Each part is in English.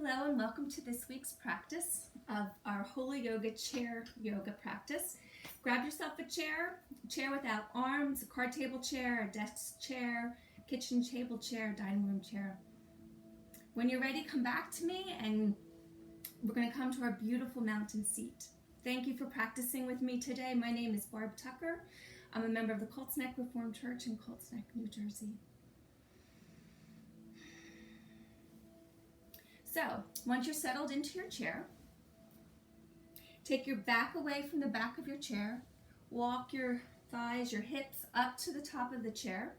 Hello and welcome to this week's practice of our Holy Yoga Chair Yoga practice. Grab yourself a chair without arms, a card table chair, a desk chair, kitchen table chair, dining room chair. When you're ready, come back to me and we're going to come to our beautiful mountain seat. Thank you for practicing with me today. My name is Barb Tucker. I'm a member of the Colts Neck Reformed Church in Colts Neck, New Jersey. So, once you're settled into your chair, take your back away from the back of your chair, walk your thighs, your hips up to the top of the chair,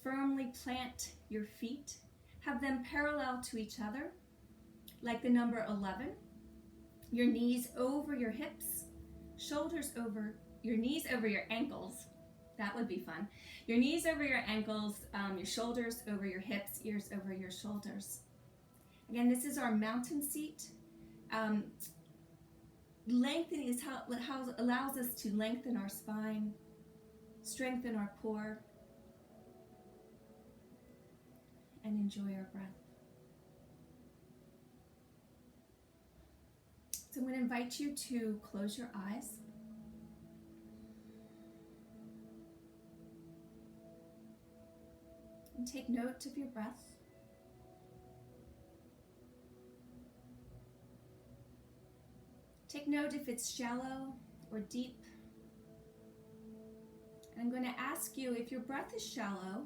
firmly plant your feet, have them parallel to each other, like the number 11, your knees over your hips, shoulders over, your knees over your ankles, that would be fun, your knees over your ankles, your shoulders over your hips, ears over your shoulders. Again, this is our mountain seat. Lengthening is how it allows us to lengthen our spine, strengthen our core, and enjoy our breath. So I'm going to invite you to close your eyes. And take note of your breath. Take note if it's shallow or deep. And I'm going to ask you if your breath is shallow,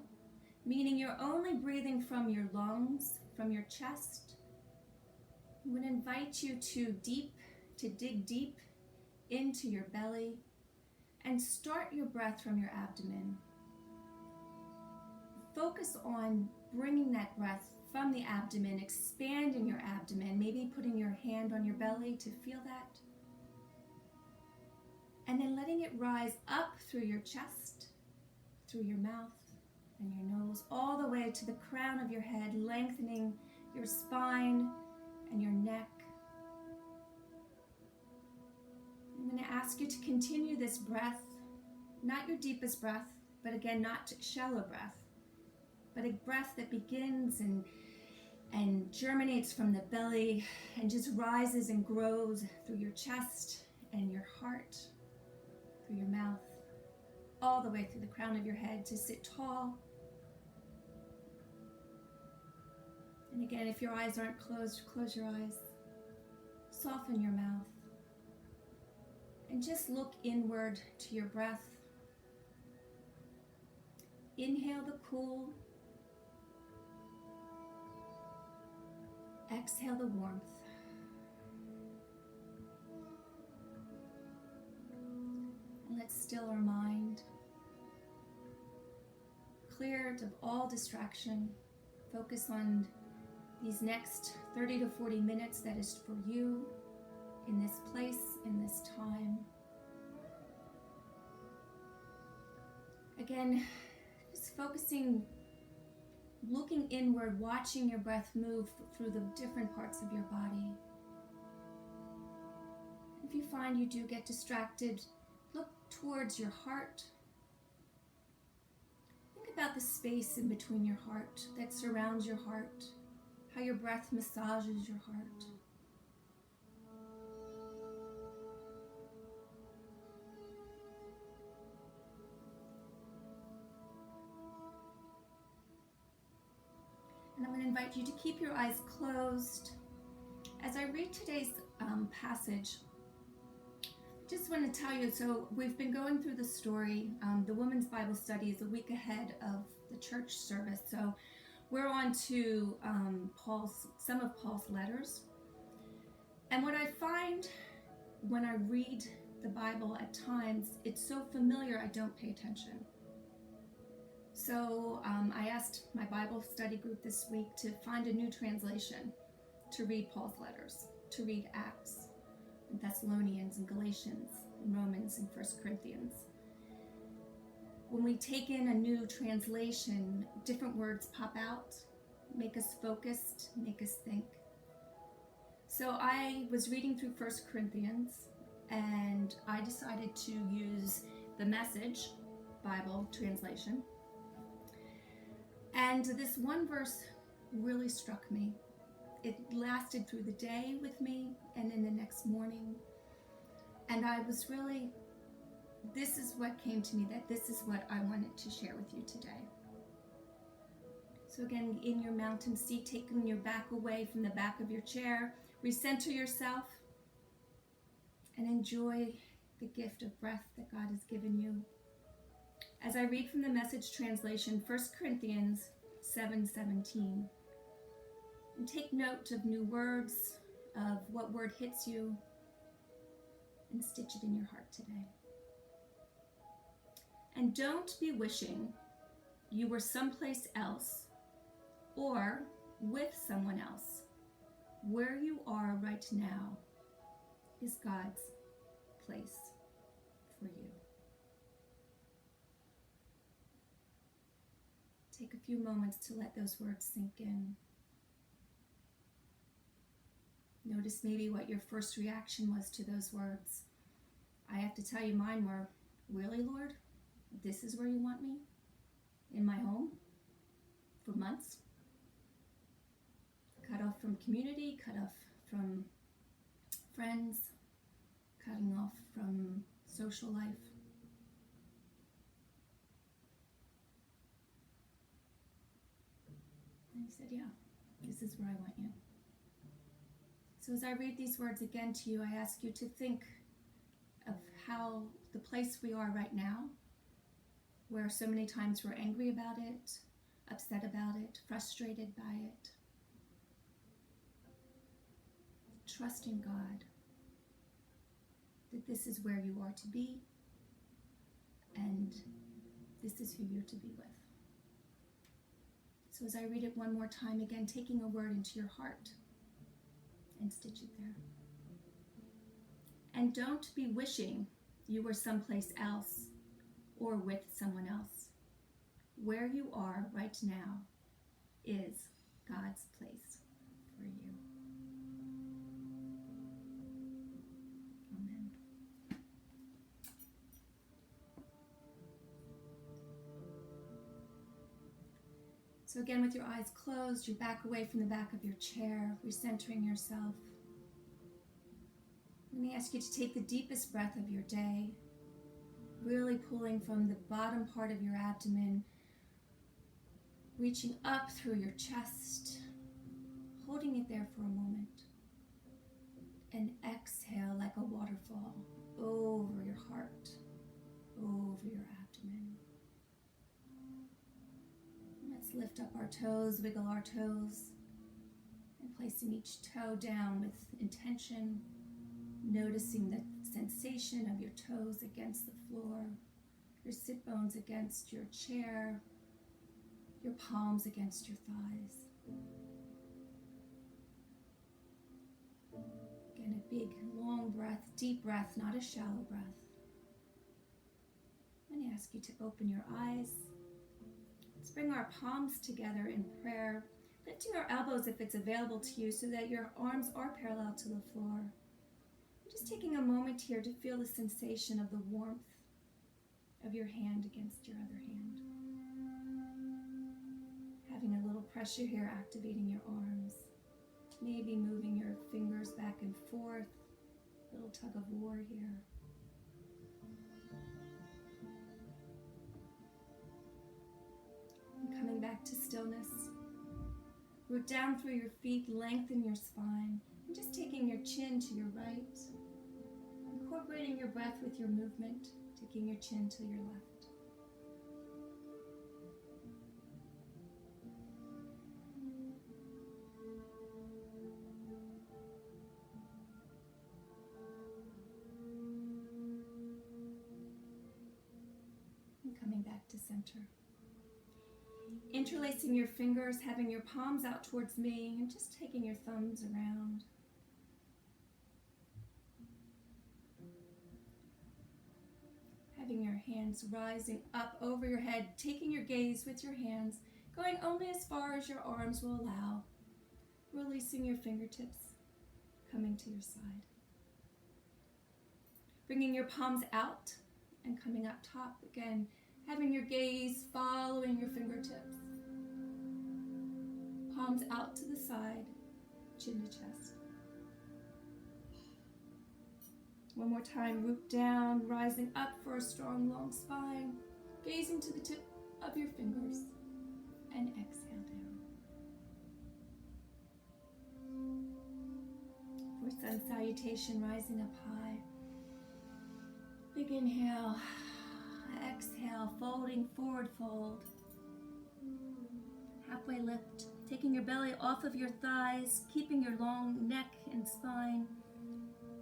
meaning you're only breathing from your lungs, from your chest. I'm going to invite you to dig deep into your belly and start your breath from your abdomen. Focus on bringing that breath from the abdomen, expanding your abdomen, maybe putting your hand on your belly to feel that. And then letting it rise up through your chest, through your mouth and your nose, all the way to the crown of your head, lengthening your spine and your neck. I'm going to ask you to continue this breath, not your deepest breath, but again, not shallow breath, but a breath that begins and germinates from the belly and just rises and grows through your chest and your heart, through your mouth, all the way through the crown of your head to sit tall. And again, if your eyes aren't closed, close your eyes. Soften your mouth. And just look inward to your breath. Inhale the cool. Exhale the warmth. And let's still our mind. Clear it of all distraction. Focus on these next 30 to 40 minutes that is for you in this place, in this time. Again, just focusing, looking inward, watching your breath move through the different parts of your body. If you find you do get distracted, look towards your heart. Think about the space in between your heart that surrounds your heart, how your breath massages your heart. And I'm going to invite you to keep your eyes closed. As I read today's passage, just want to tell you, so we've been going through the story. The Women's Bible Study is a week ahead of the church service. So we're on to some of Paul's letters. And what I find when I read the Bible at times, it's so familiar I don't pay attention. So I asked my Bible study group this week to find a new translation to read Paul's letters, to read Acts, and Thessalonians, and Galatians, and Romans, and 1 Corinthians. When we take in a new translation, different words pop out, make us focused, make us think. So I was reading through 1 Corinthians, and I decided to use the Message Bible translation. And this one verse really struck me. it lasted through the day with me and in the next morning. And I was really, this is what came to me, that this is what I wanted to share with you today. So again, in your mountain seat, taking your back away from the back of your chair, recenter yourself and enjoy the gift of breath that God has given you. As I read from the Message translation, 1 Corinthians 7:17. And take note of new words, of what word hits you, and stitch it in your heart today. And don't be wishing you were someplace else or with someone else. Where you are right now is God's place for you. Take a few moments to let those words sink in. Notice maybe what your first reaction was to those words. I have to tell you, mine were, really, Lord? This is where you want me? In my home? For months? Cut off from community, cut off from friends, cutting off from social life. And he said, yeah, this is where I want you. So as I read these words again to you, I ask you to think of how the place we are right now, where so many times we're angry about it, upset about it, frustrated by it. Trust in God that this is where you are to be and this is who you're to be with. So as I read it one more time, again, taking a word into your heart and stitch it there. And don't be wishing you were someplace else or with someone else. Where you are right now is God's place for you. Amen. So again, with your eyes closed, your back away from the back of your chair, recentering yourself. Let me ask you to take the deepest breath of your day, really pulling from the bottom part of your abdomen, reaching up through your chest, holding it there for a moment, and exhale like a waterfall over your heart, over your abdomen. Let's lift up our toes, wiggle our toes, and placing each toe down with intention, noticing the sensation of your toes against the floor, your sit bones against your chair, your palms against your thighs. Again, a big, long breath, deep breath, not a shallow breath. I'm going to ask you to open your eyes. Let's bring our palms together in prayer, lifting our elbows if it's available to you so that your arms are parallel to the floor. Just taking a moment here to feel the sensation of the warmth of your hand against your other hand. Having a little pressure here, activating your arms. Maybe moving your fingers back and forth. A little tug of war here. And coming back to stillness. Root down through your feet, lengthen your spine. And just taking your chin to your right. Incorporating your breath with your movement, taking your chin to your left. And coming back to center. Interlacing your fingers, having your palms out towards me, and just taking your thumbs around. Having your hands rising up over your head, taking your gaze with your hands, going only as far as your arms will allow, releasing your fingertips, coming to your side. Bringing your palms out and coming up top again, having your gaze following your fingertips. Palms out to the side, chin to chest. One more time, root down, rising up for a strong, long spine, gazing to the tip of your fingers, and exhale down. For sun salutation, rising up high. Big inhale, exhale, folding forward fold. Halfway lift, taking your belly off of your thighs, keeping your long neck and spine.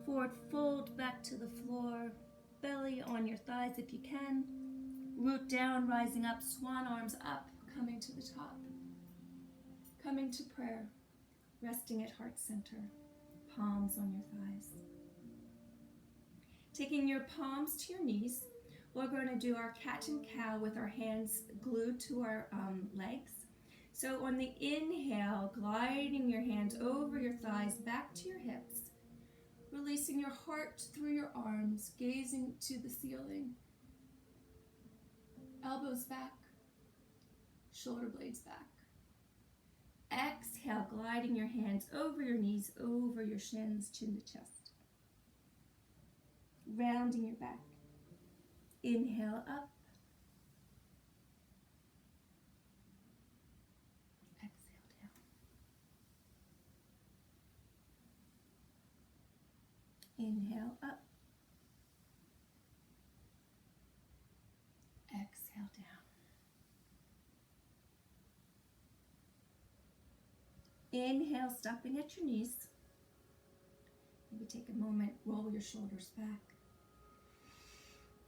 Forward fold back to the floor, belly on your thighs if you can. Root down, rising up, swan arms up, coming to the top. Coming to prayer, resting at heart center, palms on your thighs. Taking your palms to your knees, we're going to do our cat and cow with our hands glued to our legs. So on the inhale, gliding your hands over your thighs, back to your hips. Releasing your heart through your arms, gazing to the ceiling. Elbows back, shoulder blades back. Exhale, gliding your hands over your knees, over your shins, chin to chest. Rounding your back. Inhale up. Exhale down. Inhale up. Exhale down. Inhale, stopping at your knees. Maybe take a moment, roll your shoulders back.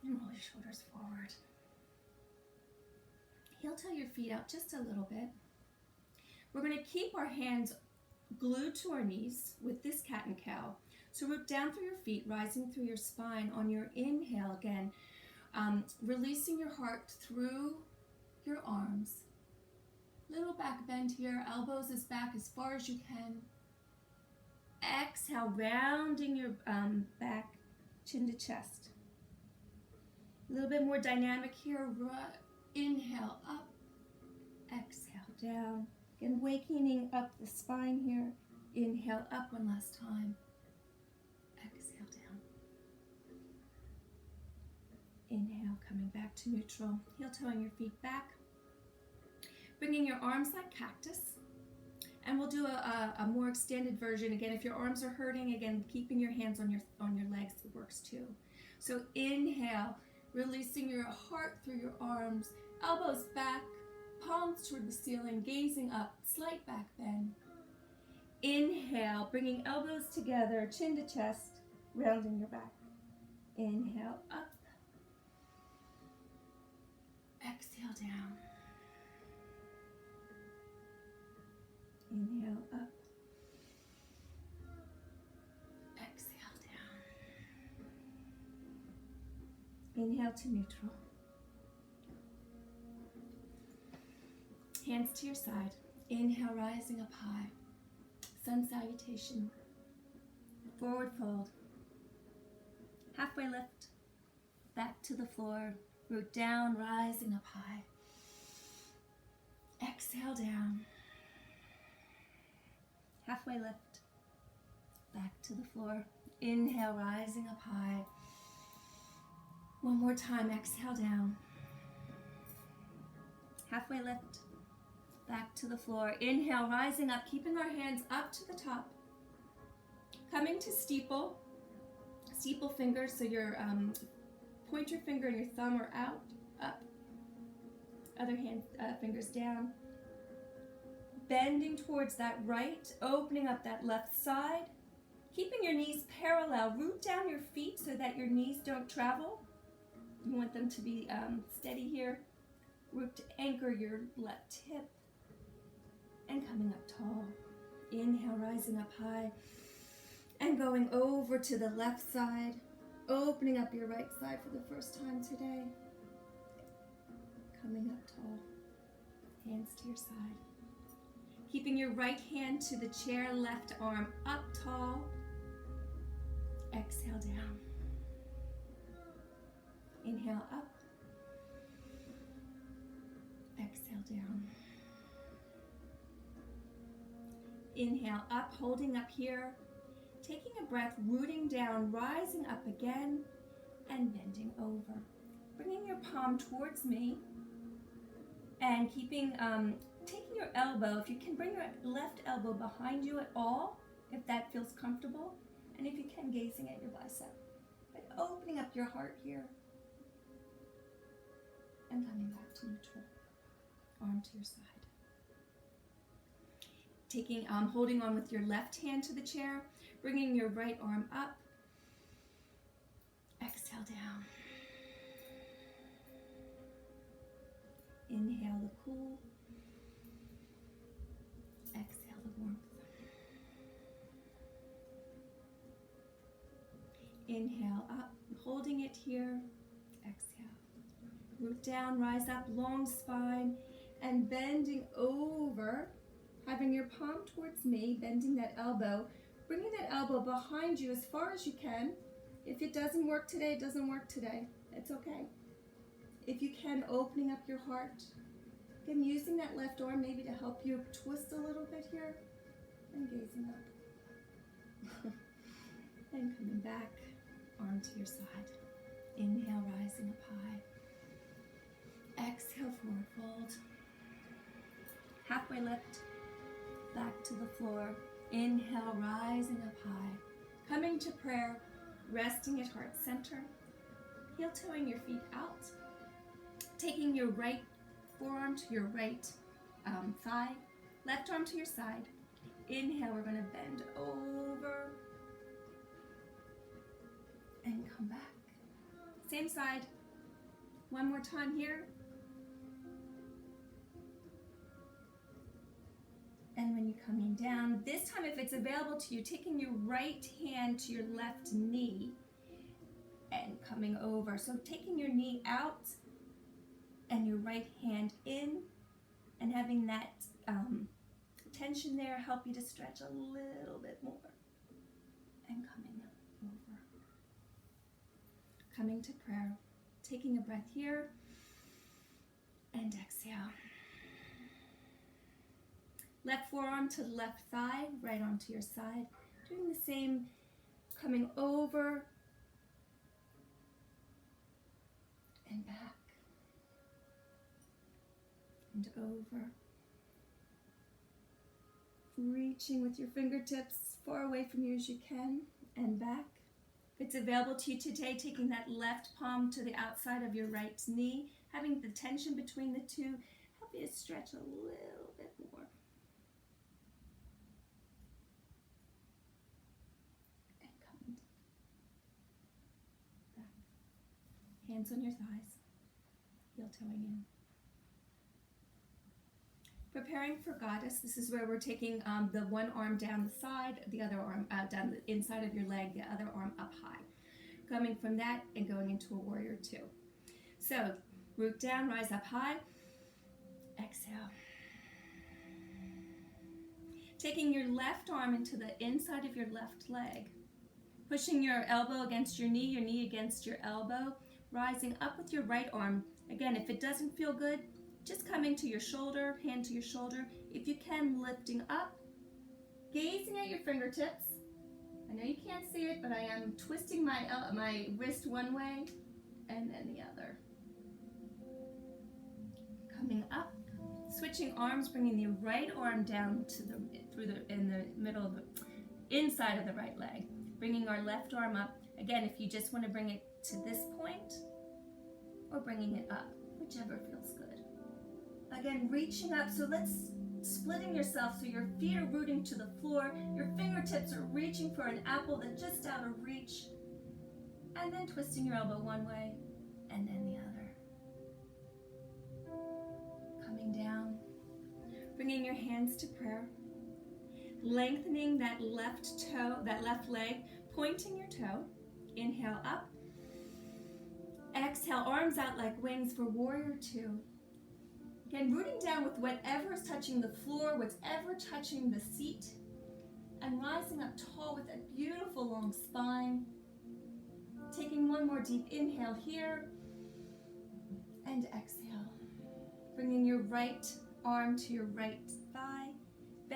And roll your shoulders forward. Heel toe your feet out just a little bit. We're going to keep our hands glued to our knees with this cat and cow. So root down through your feet, rising through your spine. On your inhale again, releasing your heart through your arms. Little back bend here, elbows as back as far as you can. Exhale, rounding your back, chin to chest. A little bit more dynamic here. Inhale up, exhale down. Again, wakening up the spine here. Inhale up one last time. Exhale down. Inhale, coming back to neutral. Heel toeing your feet back. Bringing your arms like cactus. And we'll do a more extended version. Again, if your arms are hurting, again, keeping your hands on your legs works too. So inhale, releasing your heart through your arms, elbows back, palms toward the ceiling, gazing up, slight back bend. Inhale, bringing elbows together, chin to chest, rounding your back. Inhale, up. Exhale, down. Inhale, up. Exhale, down. Inhale to neutral. Hands to your side. Inhale, rising up high. Sun salutation. Forward fold. Halfway lift. Back to the floor. Root down, rising up high. Exhale down. Halfway lift. Back to the floor. Inhale, rising up high. One more time, exhale down. Halfway lift. Back to the floor. Inhale, rising up, keeping our hands up to the top. Coming to steeple. Steeple fingers, so your pointer finger and your thumb are out, up. Other hand, fingers down. Bending towards that right, opening up that left side. Keeping your knees parallel. Root down your feet so that your knees don't travel. You want them to be steady here. Root to anchor your left hip. And coming up tall. Inhale, rising up high. And going over to the left side. Opening up your right side for the first time today. Coming up tall. Hands to your side. Keeping your right hand to the chair, left arm up tall. Exhale down. Inhale up. Exhale down. Inhale up, holding up here. Taking a breath, rooting down, rising up again, and bending over. Bringing your palm towards me, and taking your elbow, if you can bring your left elbow behind you at all, if that feels comfortable, and if you can, gazing at your bicep. But opening up your heart here, and coming back to neutral. Arm to your side. Holding on with your left hand to the chair, bringing your right arm up. Exhale down. Inhale the cool. Exhale the warmth. Inhale up, holding it here. Exhale. Root down, rise up, long spine, and bending over. Having your palm towards me, bending that elbow, bringing that elbow behind you as far as you can. If it doesn't work today, it doesn't work today. It's okay. If you can, opening up your heart. Again, using that left arm maybe to help you twist a little bit here. And gazing up. And coming back, arm to your side. Inhale, rising up high. Exhale, forward fold. Halfway lift. Back to the floor. Inhale, rising up high. Coming to prayer, resting at heart center. Heel-toeing your feet out. Taking your right forearm to your right thigh. Left arm to your side. Inhale, we're going to bend over. And come back. Same side. One more time here. And when you're coming down, this time if it's available to you, taking your right hand to your left knee and coming over. So taking your knee out and your right hand in and having that tension there help you to stretch a little bit more. And coming over. Coming to prayer. Taking a breath here and exhale. Left forearm to left thigh, right arm to your side. Doing the same, coming over and back and over. Reaching with your fingertips far away from you as you can and back. If it's available to you today, taking that left palm to the outside of your right knee, having the tension between the two, help you to stretch a little bit more. Hands on your thighs, heel-toeing in. Preparing for Goddess, this is where we're taking the one arm down the side, the other arm down the inside of your leg, the other arm up high. Coming from that and going into a warrior two. So, root down, rise up high, exhale. Taking your left arm into the inside of your left leg. Pushing your elbow against your knee against your elbow. Rising up with your right arm. Again, if it doesn't feel good, just coming to your shoulder, hand to your shoulder. If you can, lifting up, gazing at your fingertips. I know you can't see it, but I am twisting my wrist one way and then the other. Coming up, switching arms, bringing the right arm down to in the middle of the inside of the right leg. Bringing our left arm up. Again, if you just want to bring it to this point or bringing it up, whichever feels good. Again, reaching up, so let's splitting yourself so your feet are rooting to the floor, your fingertips are reaching for an apple that's just out of reach, and then twisting your elbow one way and then the other. Coming down, bringing your hands to prayer, lengthening that left toe, that left leg, pointing your toe. Inhale up. Exhale, arms out like wings for warrior two. Again, rooting down with whatever is touching the floor, whatever touching the seat, and rising up tall with a beautiful long spine. Taking one more deep inhale here, and exhale. Bringing your right arm to your right thigh,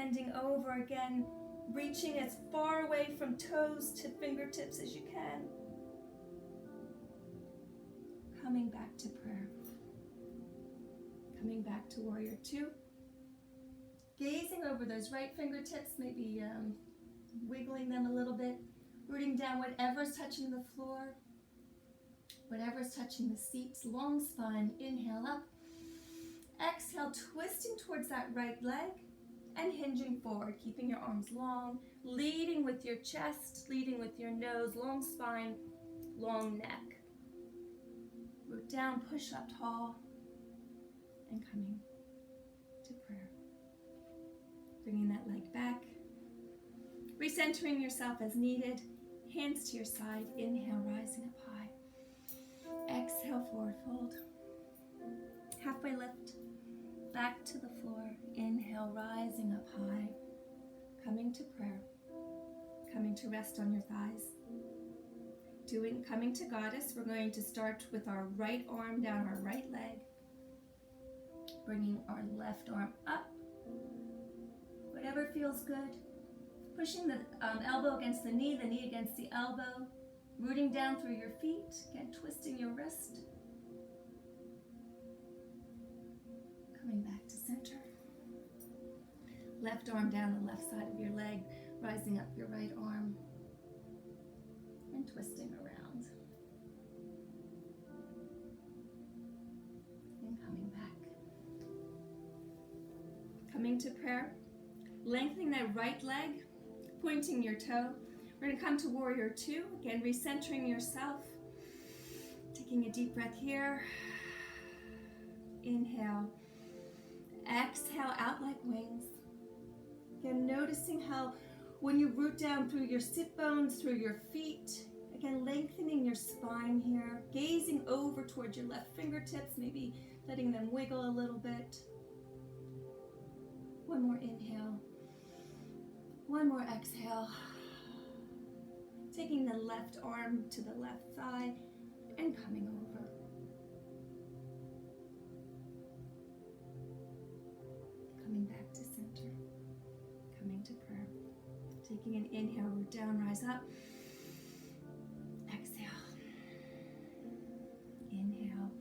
bending over again, reaching as far away from toes to fingertips as you can. Coming back to prayer. Coming back to warrior two. Gazing over those right fingertips, maybe wiggling them a little bit, rooting down whatever's touching the floor, whatever's touching the seats, long spine, inhale up. Exhale, twisting towards that right leg and hinging forward, keeping your arms long, leading with your chest, leading with your nose, long spine, long neck. Root down, push up tall, and coming to prayer. Bringing that leg back, recentering yourself as needed, hands to your side, inhale, rising up high. Exhale, forward fold. Halfway lift, back to the floor. Inhale, rising up high. Coming to prayer. Coming to rest on your thighs. Coming to goddess, we're going to start with our right arm down our right leg. Bringing our left arm up. Whatever feels good. Pushing the elbow against the knee against the elbow. Rooting down through your feet. Again, twisting your wrist. Coming back to center. Left arm down the left side of your leg, rising up your right arm and twisting around. And coming back. Coming to prayer. Lengthening that right leg, pointing your toe. We're going to come to warrior two. Again, recentering yourself. Taking a deep breath here. Inhale. Exhale out like wings. Again, noticing how when you root down through your sit bones, through your feet, again, lengthening your spine here, gazing over towards your left fingertips, maybe letting them wiggle a little bit. One more inhale. One more exhale. Taking the left arm to the left thigh and coming over. Coming back to center. Coming to prayer. Taking an inhale, root down, rise up. Exhale. Inhale.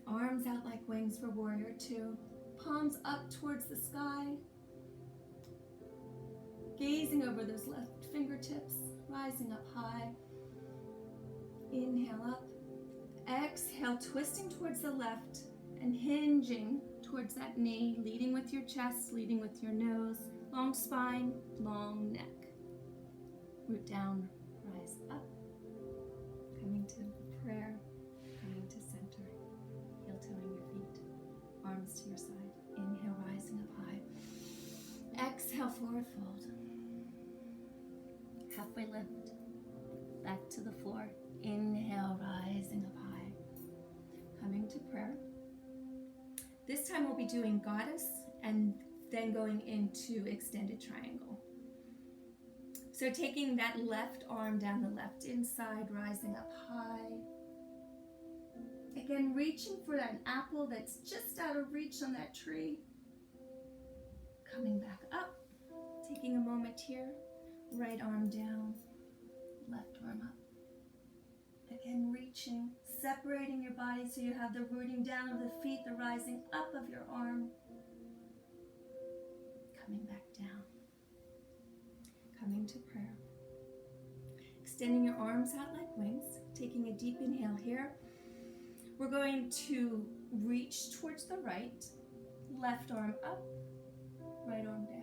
Arms out like wings for warrior two. Palms up towards the sky. Gazing over those left fingertips, rising up high. Inhale up. Exhale, twisting towards the left and hinging towards that knee, leading with your chest, leading with your nose. Long spine, long neck. Root down, rise up. Coming to prayer, coming to center. Heel toeing your feet, arms to your side. Inhale, rising up high. Exhale, forward fold. Halfway lift, back to the floor. Inhale, rising up high. Coming to prayer. This time we'll be doing goddess and then going into extended triangle. So taking that left arm down the left inside, rising up high. Again, reaching for that apple that's just out of reach on that tree. Coming back up, taking a moment here. Right arm down, left arm up. Again, reaching, separating your body so you have the rooting down of the feet, the rising up of your arm. Coming back down. Coming to prayer. Extending your arms out like wings, taking a deep inhale here. We're going to reach towards the right, left arm up, right arm down.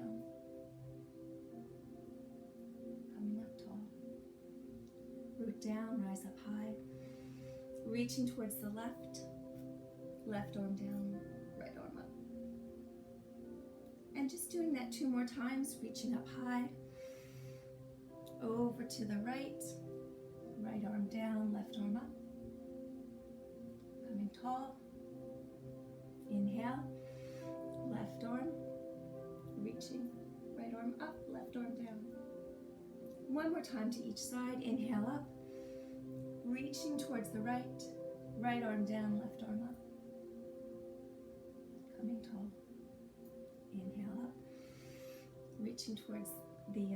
Root down, rise up high. Reaching towards the left. Left arm down, right arm up. And just doing that 2 more times, reaching up high. Over to the right. Right arm down, left arm up. Coming tall. Inhale. Left arm. Reaching. Right arm up, left arm down. 1 more time to each side. Inhale up. Reaching towards the right. Right arm down, left arm up. Coming tall. Inhale up. Reaching towards the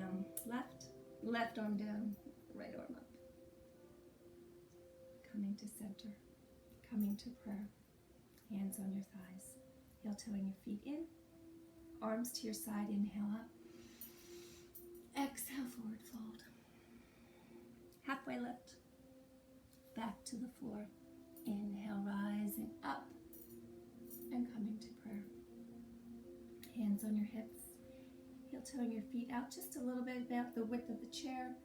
left arm down, right arm up. Coming to center, coming to prayer. Hands on your thighs. Heel-toeing your feet in. Arms to your side, inhale up. Exhale, forward fold. Halfway lift. Back to the floor. Inhale, rising up and coming to prayer. Hands on your hips. Heel-toeing your feet out just a little bit, about the width of the chair.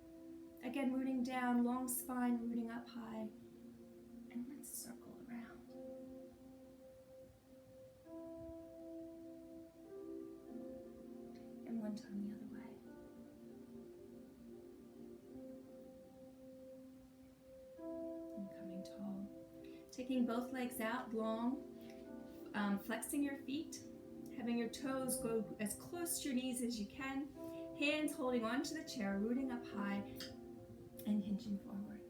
Again, rooting down, long spine, rooting up high. And let's circle around. And one time the other way. And coming tall. Taking both legs out long, flexing your feet, having your toes go as close to your knees as you can, hands holding onto the chair, rooting up high, and hinging forward.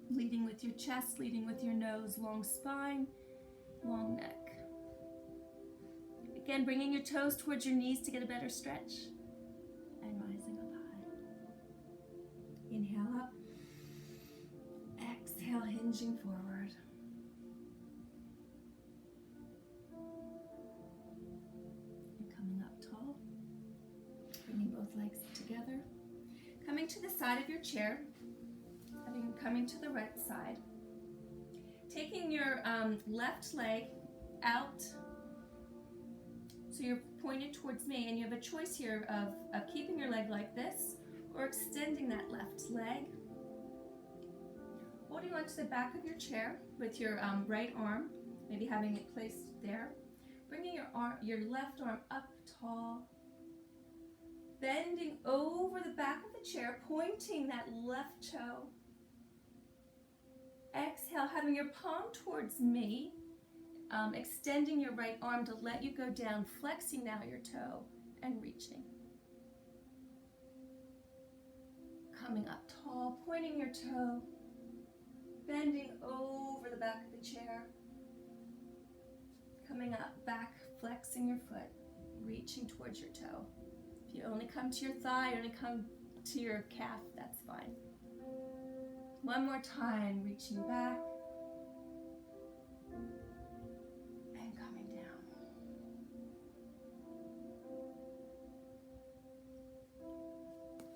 Leading with your chest, leading with your nose, long spine, long neck. Again, bringing your toes towards your knees to get a better stretch, and rising up high. Inhale up, exhale, hinging forward. And coming up tall, bringing both legs together. Coming to the side of your chair, coming to the right side. Taking your left leg out, so you're pointed towards me, and you have a choice here of keeping your leg like this or extending that left leg. Holding onto the back of your chair with your right arm, maybe having it placed there. Bringing your left arm up tall. Bending over the back of the chair, pointing that left toe. Exhale, having your palm towards me, extending your right arm to let you go down, flexing now your toe and reaching. Coming up tall, pointing your toe, bending over the back of the chair. Coming up, back, flexing your foot, reaching towards your toe. If you only come to your thigh, only come to your calf, that's fine. One more time, reaching back and coming down.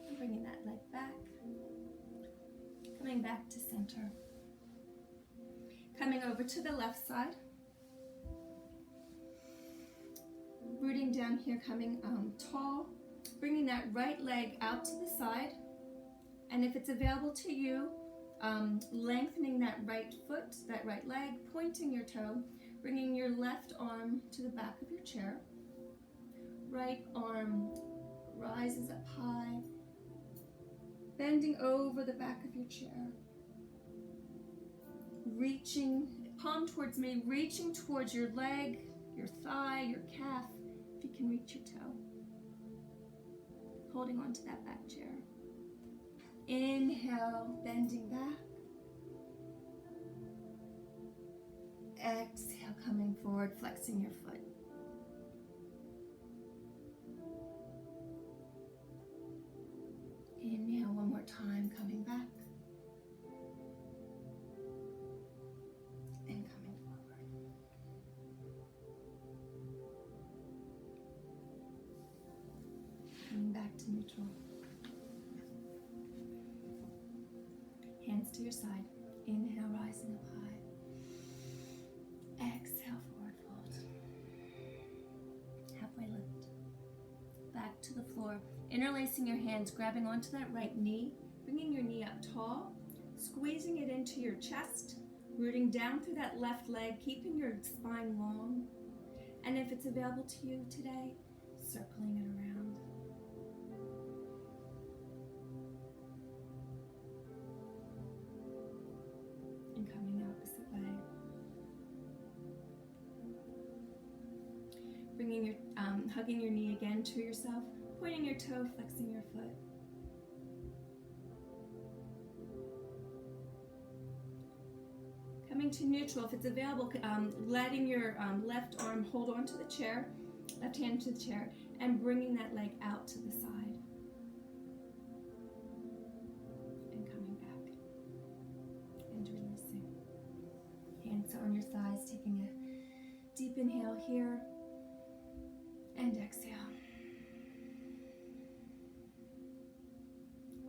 And bringing that leg back, coming back to center. Coming over to the left side. Rooting down here, coming tall. Bringing that right leg out to the side. And if it's available to you, lengthening that right foot, that right leg, pointing your toe, bringing your left arm to the back of your chair. Right arm rises up high, bending over the back of your chair. Reaching, palm towards me, reaching towards your leg, your thigh, your calf, if you can reach your toe. Holding on to that back chair. Inhale, bending back. Exhale, coming forward, flexing your foot. Inhale one more time, coming back. And coming forward. Coming back to neutral. Hands to your side. Inhale, rising up high. Exhale, forward fold. Halfway lift. Back to the floor. Interlacing your hands, grabbing onto that right knee, bringing your knee up tall, squeezing it into your chest, rooting down through that left leg, keeping your spine long. And if it's available to you today, circling it around. And coming the opposite way. Bringing your, hugging your knee again to yourself, pointing your toe, flexing your foot. Coming to neutral, if it's available, letting your left arm hold onto the chair, left hand to the chair, and bringing that leg out to the side. And coming back. And releasing. Hands on your thighs, taking a deep inhale here. And exhale.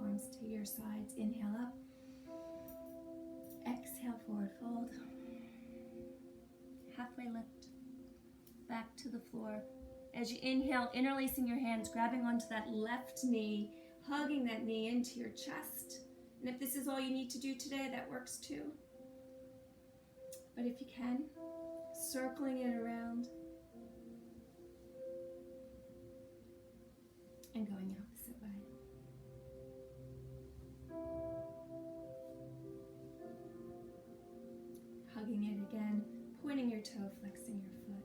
Arms to your sides. Inhale up. Exhale, forward fold. Halfway lift. Back to the floor. As you inhale, interlacing your hands, grabbing onto that left knee, hugging that knee into your chest. And if this is all you need to do today, that works too. But if you can, circling it around and going the opposite way. Hugging it again, pointing your toe, flexing your foot.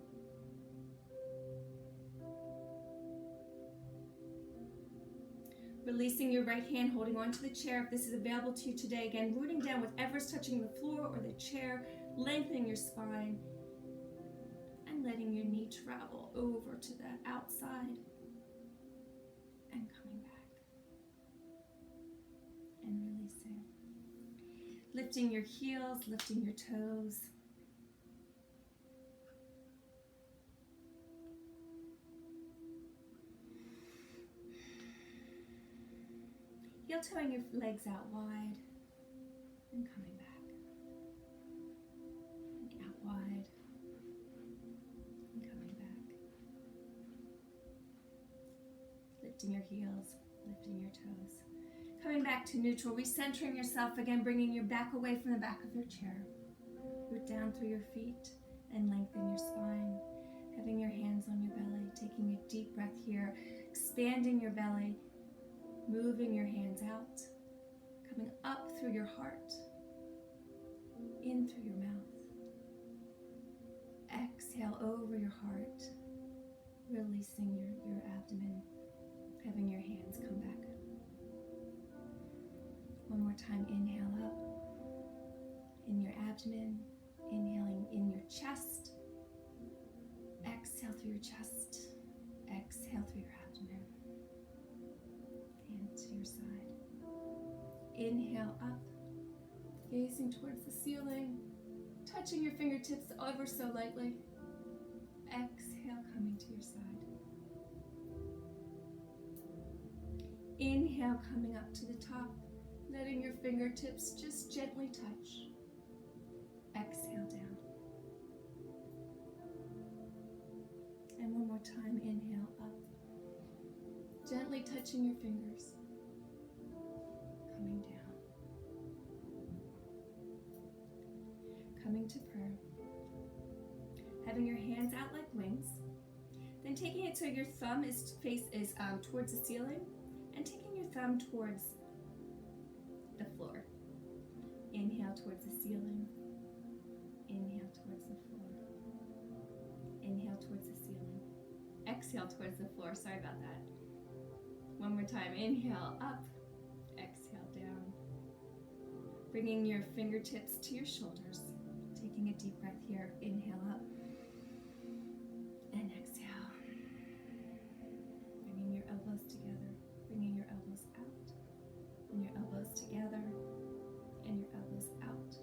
Releasing your right hand, holding onto the chair if this is available to you today. Again, rooting down whatever's touching the floor or the chair, lengthening your spine, and letting your knee travel over to that outside, and coming back, and releasing. Lifting your heels, lifting your toes. Heel toeing your legs out wide and coming back. And out wide and coming back. Lifting your heels, lifting your toes. Coming back to neutral, recentering yourself again, bringing your back away from the back of your chair. Root down through your feet and lengthen your spine. Having your hands on your belly, taking a deep breath here, expanding your belly. Moving your hands out, coming up through your heart, in through your mouth. Exhale over your heart, releasing your abdomen, having your hands come back. One more time, inhale up, in your abdomen, inhaling in your chest. Exhale through your chest, exhale through your abdomen. Hand to your side. Inhale up, gazing towards the ceiling, touching your fingertips ever so lightly. Exhale, coming to your side. Inhale, coming up to the top, letting your fingertips just gently touch. Exhale down. And one more time, inhale up. Gently touching your fingers, coming down. Coming to prayer. Having your hands out like wings. Then taking it so your thumb is towards the ceiling, and taking your thumb towards the floor. Inhale towards the ceiling. Inhale towards the floor. Inhale towards the ceiling. Exhale towards the floor. Sorry about that. One more time, inhale up, exhale down. Bringing your fingertips to your shoulders, taking a deep breath here, inhale up, and exhale. Bringing your elbows together, bringing your elbows out, and your elbows together, and your elbows out.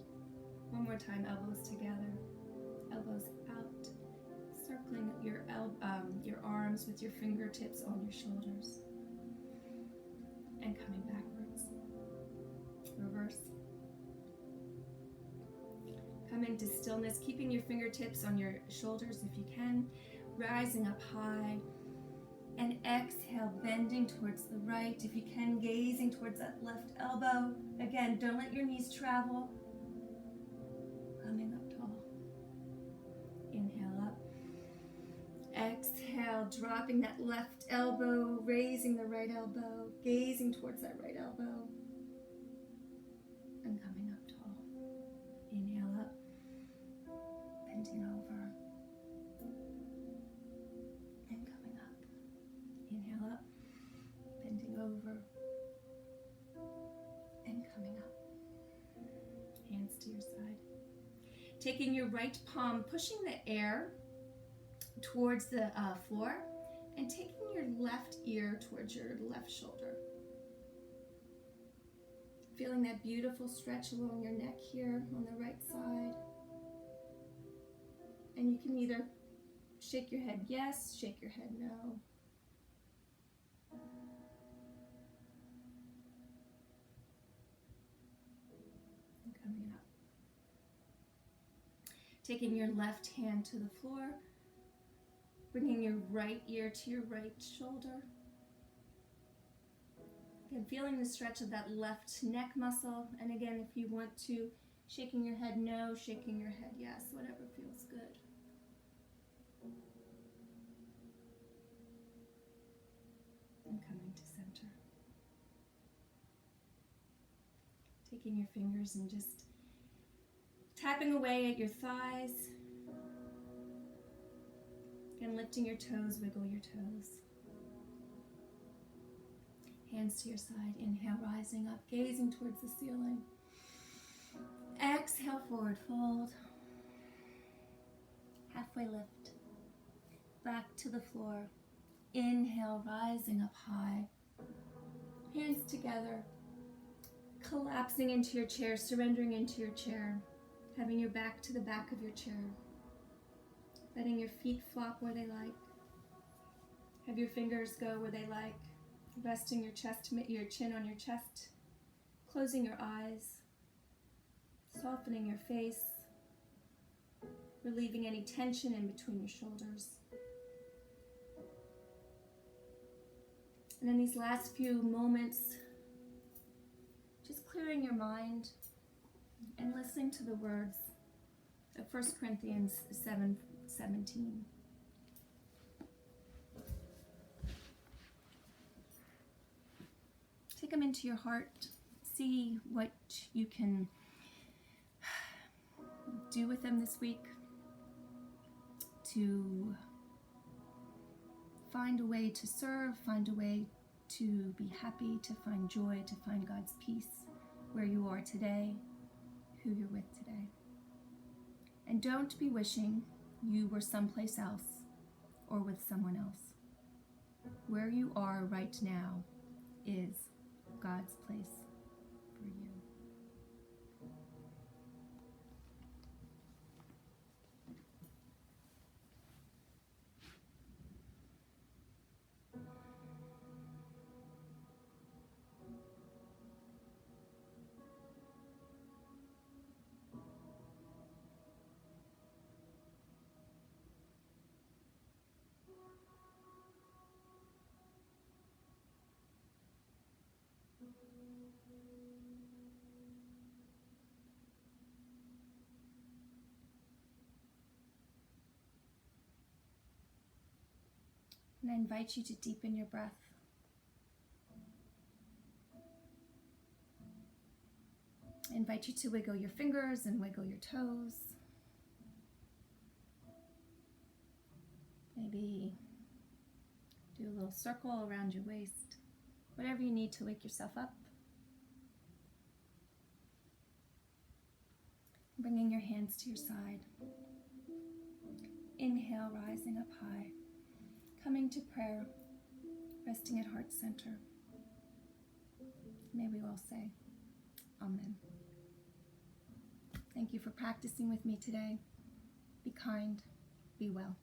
One more time, elbows together, elbows out, circling your arms with your fingertips on your shoulders. And coming backwards. Reverse. Coming to stillness, keeping your fingertips on your shoulders if you can. Rising up high. And exhale, bending towards the right. If you can, gazing towards that left elbow. Again, don't let your knees travel. Coming up tall. Inhale up. Exhale, dropping that left elbow, raising the right elbow, gazing towards that right elbow, and coming up tall. Inhale up, bending over, and coming up. Inhale up, bending over, and coming up. Hands to your side. Taking your right palm, pushing the air towards the floor and taking your left ear towards your left shoulder. Feeling that beautiful stretch along your neck here on the right side. And you can either shake your head yes, shake your head no. And coming up. Taking your left hand to the floor, bringing your right ear to your right shoulder. Again, feeling the stretch of that left neck muscle. And again, if you want to, shaking your head no, shaking your head yes, whatever feels good. And coming to center. Taking your fingers and just tapping away at your thighs. Again, lifting your toes, wiggle your toes. Hands to your side. Inhale, rising up, gazing towards the ceiling. Exhale, forward fold. Halfway lift. Back to the floor. Inhale, rising up high. Hands together. Collapsing into your chair, surrendering into your chair. Having your back to the back of your chair. Letting your feet flop where they like. Have your fingers go where they like. Resting your chin on your chest. Closing your eyes. Softening your face. Relieving any tension in between your shoulders. And in these last few moments, just clearing your mind and listening to the words of 1 Corinthians 7:17. Take them into your heart. See what you can do with them this week to find a way to serve, find a way to be happy, to find joy, to find God's peace where you are today, who you're with today. And don't be wishing you were someplace else or with someone else. Where you are right now is God's place for you. And I invite you to deepen your breath. I invite you to wiggle your fingers and wiggle your toes. Maybe do a little circle around your waist. Whatever you need to wake yourself up. Bringing your hands to your side. Inhale, rising up high. Coming to prayer, resting at heart center. May we all say, Amen. Thank you for practicing with me today. Be kind, be well.